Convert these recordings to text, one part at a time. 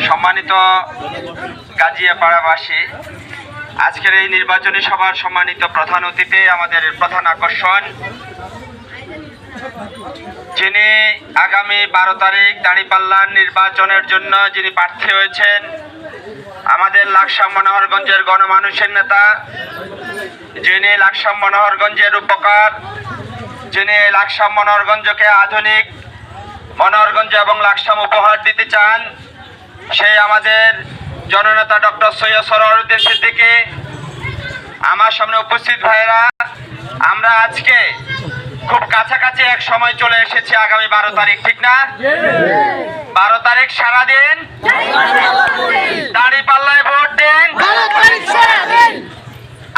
সম্মানিত গাজিয়াপাড়াবাসী, আজকের এই নির্বাচনী সভার সম্মানিত প্রধান অতিথি, আমাদের প্রধান আকর্ষণ, যিনি আগামী 12 তারিখ দাঁড়িপাল্লার নির্বাচনের জন্য যিনি প্রার্থী হয়েছেন, আমাদের লাকসাম মনোহরগঞ্জের গণমানুষের নেতা, যিনি লাকসাম মনোহরগঞ্জের উপকার, যিনি লাকসাম মনোহরগঞ্জকে আধুনিক মনোহরগঞ্জ এবং লাকসাম উপহার দিতে চান, সেই আমাদের জননেতা ডক্টর সৈয়দ সরওয়ারউদ্দিন সিদ্দিকী। আমার সামনে উপস্থিত ভাইয়েরা, আমরা আজকে খুব কাছাকাছি এক সময় চলে এসেছি, আগামী 12 তারিখ, ঠিক না? 12 তারিখ সারাদিন দাঁড়িপাল্লায় ভোট দিন।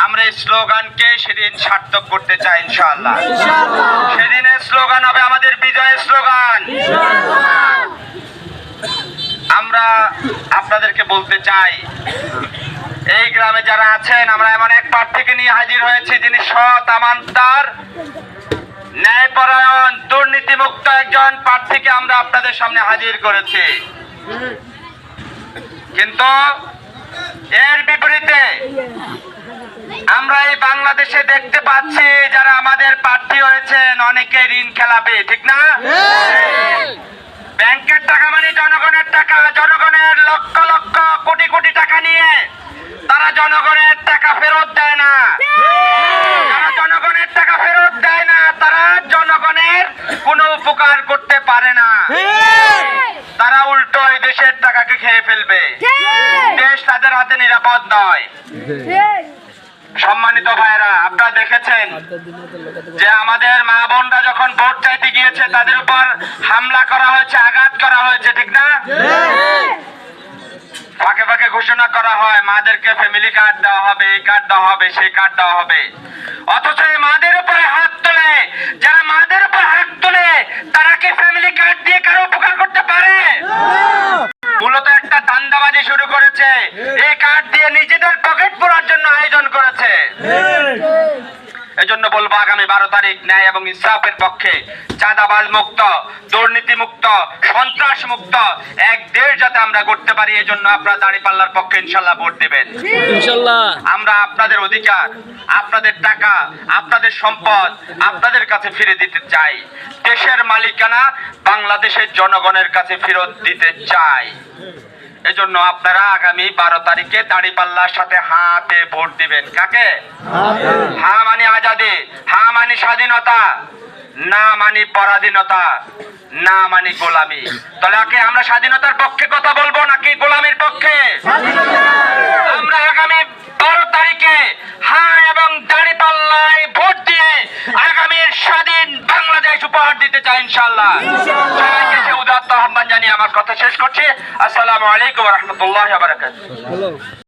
আমরা এই স্লোগানকে সেদিন সার্থক করতে চাই ইনশাআল্লাহ। সেদিনের স্লোগান হবে আমাদের বিজয়ের স্লোগান। আমরা আপনাদেরকে বলতে চাই, এই গ্রামে যারা আছেন, আমরা এমন এক প্রার্থীকে নিয়ে হাজির হয়েছি যিনি সৎ, আমানতার, ন্যায়পরায়ণ, দুর্নীতিমুক্ত একজন প্রার্থীকে আমরা আপনাদের সামনে হাজির করেছি। কিন্তু এর বিপরীতে আমরা এই বাংলাদেশে দেখতে পাচ্ছি যারা আমাদের প্রার্থী হয়েছেন অনেকে ঋণ খেলাপি, ঠিক না? ব্যাংকের টাকা মানে জনগণের টাকা, জনগণের লক্ষ লক্ষ কোটি কোটি টাকা নিয়ে তারা জনগণের টাকা ফেরত দেয় না। যারা জনগণের টাকা ফেরত দেয় না, তারা জনগণের কোনো উপকার করতে পারে না। তারা উল্টো এই দেশের টাকাকে খেয়ে ফেলবে। দেশ তাদের হাতে নিরাপদ নয়। সম্মানিত ভাইরা, আপনারা দেখেছেন যে আমাদের মা বোনরা যখন ভোট চাইতে গিয়েছে, তাদের উপর হামলা করা হয়েছে, আঘাত করা হয়েছে, ঠিক না? ফাঁকে ফাঁকে ঘোষণা করা হয় মাদেরকে ফ্যামিলি কার্ড দেওয়া হবে, এই কার্ড দেওয়া হবে, সেই কার্ড দেওয়া হবে। অথচ এই মাদের উপরে হাত তোলে, যারা মাদের উপর হাত তোলে, তারা কি ফ্যামিলি কার্ড দিয়ে কারো উপকার করতে পারে? মূলত একটা ধান্দাবাজি শুরু করেছে, এই কার্ড দিয়ে নিজেদের পকেট ভরার জন্য আয়োজন করেছে। এজন্য বলবো, আগামী 12 তারিখ ন্যায় এবং ইনসাফের পক্ষে, চাঁদাবাজ মুক্ত, দুর্নীতি মুক্ত, সন্ত্রাস মুক্ত এক দেশ যাতে আমরা করতে পারি, এজন্য আপনারা দাঁড়িপাল্লার পক্ষে ইনশাল্লাহ ভোট দিবেন। আমরা আপনাদের অধিকার, আপনাদের টাকা, আপনাদের সম্পদ আপনাদের কাছে ফিরে দিতে চাই। দেশের মালিকানা বাংলাদেশের জনগণের কাছে ফেরত দিতে চাই। এজন্য আপনারা আগামী 12 তারিখে দাঁড়িপাল্লার সাথে হাতে ভোট দিবেন। কাকে? হা মানে আজাদি, হা মানে স্বাধীনতা, না মানে পরাধীনতা, না মানে গোলামি। তাহলে আমরা স্বাধীনতার পক্ষে কথা বলবো নাকি গোলামির পক্ষে? আমরা আগামী 12 তারিখে হা এবং দাঁড়িপাল্লায় ভোট দিয়ে আগামীর স্বাধীন বাংলাদেশ উপহার দিতে চাই ইনশাআল্লাহ। সবাইকে সে উদাত্ত আহ্বান জানিয়ে আমার কথা শেষ করছি। আসসালামু আলাইকুম ওয়া রাহমাতুল্লাহি ওয়া বারাকাতুহু।